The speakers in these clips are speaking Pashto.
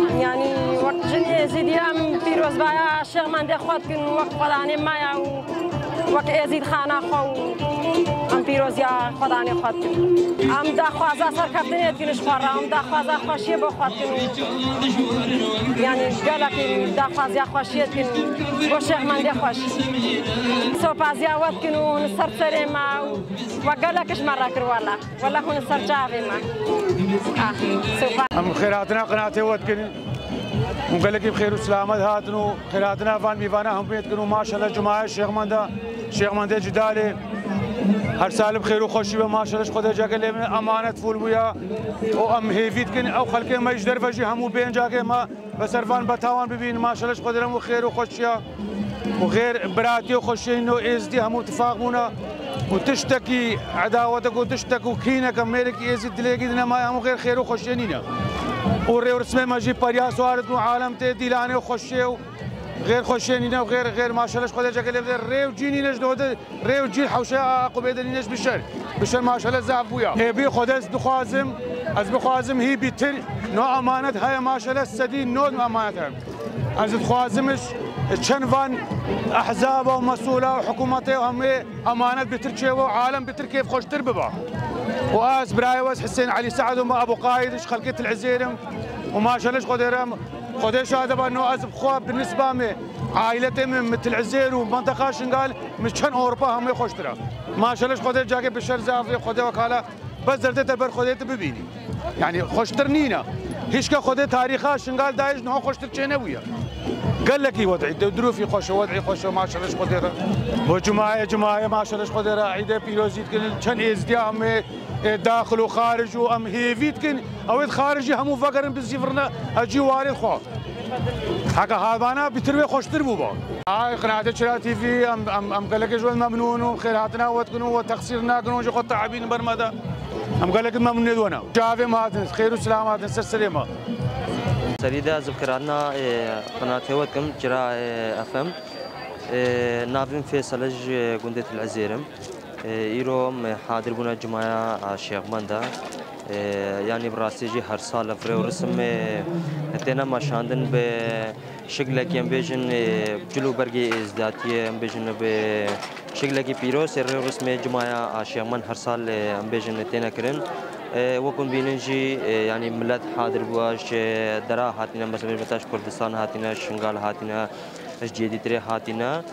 يعني وقت جني زيدي أم بيروز بايا شيخ من ده خود كن وقت خداني مايا وقت أزيد خانة خو أم بيروز يا خداني خود كن أم دا خوازا سر كفتني كنش فرا أم دا خوازا خوشية بخود كن يعني قالك دا خوازا خوشية كن وشيخ من ده خوش سوبازيا وقت كنو نسر سريما وقالكش مرة كرولا ولا هون نسر جافي ما أم خيراتنا قناتي وقت كن وقال لك بخير وسلامة هاتنو خيراتنا فان بيفانا هم بيت كنو ما شاء الله جماعة الشيخ منده جدالي هر سال بخير وخوشي ما شاء الله خدا جاك لي امانه فول ويا او ام هيفيت كن او خلق ما يجدر فجي همو بين جاك ما بسرفان بتاوان ببين ما شاء الله خدا مو خير وخوشيا وغير براتي وخوشي انه ازدي همو اتفاقونا وتشتكي عداوتك وتشتكي وكينك امريك ازد تلاقي ما همو غير خير وخوشي نينا وريو رسمه ما جي بريا سوارت عالم تي ديلاني وخوشي غير خوشينينا وغير ما شاء الله خدا جاك لي ريو جيني نجدود ريو جيل حوشه قبيدني نج بشر ما شاء الله زعف ويا بي خدس دخوازم از بخوازم هي بيتر نوع امانه هاي ما شاء الله السدين نوع امانتها از دخوازمش تشنفان احزاب ومسؤوله وحكومته وهم امانه بتركيا وعالم بتر كيف خوش ترببا واز برايوز حسين علي سعد وما ابو قايد خلقت العزيرم وما شاء الله قدرهم خديش هذا بانه ازب خواب بالنسبه مي عائلتي من مثل عزير ومنطقه شنقال مش كان اوروبا هم يخش ترى ما شاء الله خديش جاكي بالشر زافي خدي وكاله بس زرتت بر خديت ببيني يعني خوش ترنينا هيش كخدي تاريخها شنقال دايش نو خوش ترچينه ويا قال لك وضعي دروفي خوش وضعي خوش ما شاء الله خديره وجماعه ما شاء الله خديره عيده بيروزيت كان ازديام داخل وخارج وام هيفيت كن او خارجي همو فقرن بالزفرنا اجي واري خو حكا هذانا بتروي خوش تربوبا هاي قناه شرا تي في ام قال لك جوال ممنون وخيراتنا وتكونوا وتقصيرنا كنوا جو تعبين برمدا ام قال لك ممنون دونا شافي ما خير وسلامات سلامه سريدا ذكرنا قناه وتكم شرا اف ام نافين فيصل جندة العزيرم ایروم حاضر بونا جماعة الشيخ منده يعني براستيجي هر سال فريو رسم تنا ما شاندن بشكل كيم بيجن جلو برجي ازداتيه بيجن بشكل كي بيروس رسم جماعة الشيخ من هر سال بيجن تنا كرن وكن بينجي يعني ملت حاضر بواش درا هاتنا مثلا بتاش كردستان هاتنا شنغال هاتنا جديد تري هاتنا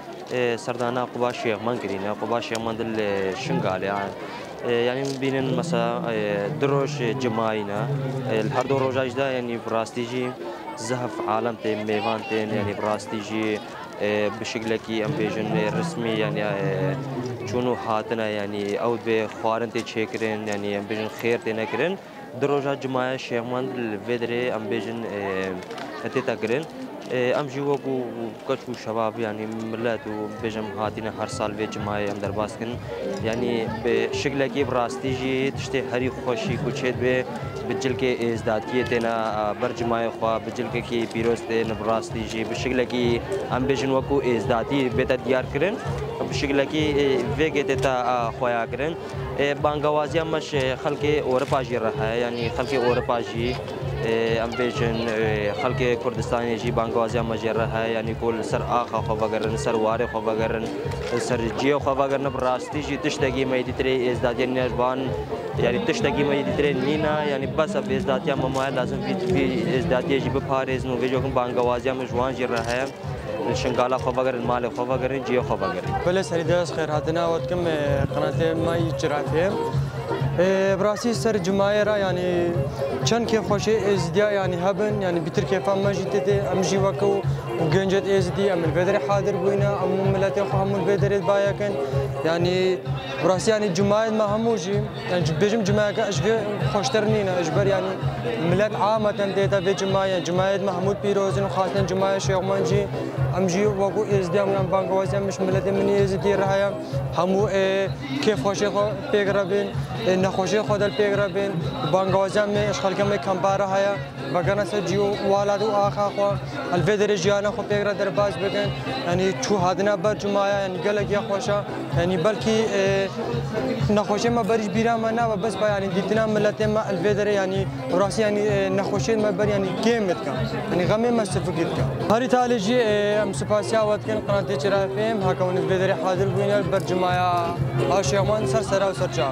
سردانا قبا شيخ من كرينا قبا شيخ من دل شنغال يعني بينن مثلا دروش جماعينا الهر دو روجاج دا يعني براستيجي زهف عالم تي ميوان تين يعني براستيجي بشكل كي ام بيجن رسمي يعني شنو هاتنا يعني او بخوارن تي تشكرين يعني ام بيجن خير تي نكرين دروجا جماعه شيخ من الفيدري ام بيجن تتكرين ام جوكو كشكو شباب يعني ملات وبيجم هاتنا هر سال في جماعه ام درباسكن يعني بشكل كي براستيجي تشتي هري خوشي كوچيت به بجلكي ازداديتنا برجماعه خوا بجلكي كي بيروستن براستيجي بشكل كي ام بيجن وكو ازدادي بتا ديار كرن بشكل كي فيجيتا خويا كرن بانغوازيا مش خلقي اوروبا جي رها يعني خلقي اوروبا جي ام بيجن خلقي كردستان جي بانغوازيا مجرها يعني كل سر اخا خو بغرن سر واري خو بغرن سر جيو خو بغرن براستي جي تشتغي ما يدري ازدادين نجبان يعني تشتغي ما يدري نينا يعني بس اب ازداديا ما لازم في ازداديه جي بفارز نو فيجو بانغوازيا مجوان جرها شنغالا خو بغرن مال خو بغرن جيو خو بغرن بلا سريداس خير هاتنا وتكم قناه ما يجرا فيهم براسي سر جمايرا يعني چن كيف خوشي ازديا يعني هبن يعني بتر كيف ما جيتي امجي وكو وجنجت ازدي ام البدر حاضر بوينا ام ملاتي خو هم البدر بايكن يعني براسي يعني جماير ما هموجي يعني بيجم جماير اشبه خوشترنينا اجبر يعني ملات عامه ديتا في جماير محمود بيروزن وخاصه جماير شيخ منجي امجي وكو ازديا من بانك واسم مش ملاتي من ازدي رهايا همو كيف خوشي خو بيقربين نخوشی خود الپیگر بین بانگوازم اشغال کمی کمپاره هیا بگن سجیو والد و آخا خو الفدر جیانا خو پیگر در باز بگن یعنی چو هادنا بر جماعه یعنی گلک یا خوشا یعنی بلکی نخوشی ما برش بیرا ما نه و بس با یعنی دیتنا ملت ما الفدر یعنی راسي يعني نخوشين ما بر يعني جيمت كان يعني غمي ما استفقد كان هاري تالجي ام سباسيا واتكن قناتي شرافيم هكون الفيدري حاضر بين البرجمايا هاشيمان سرسرا وسرجا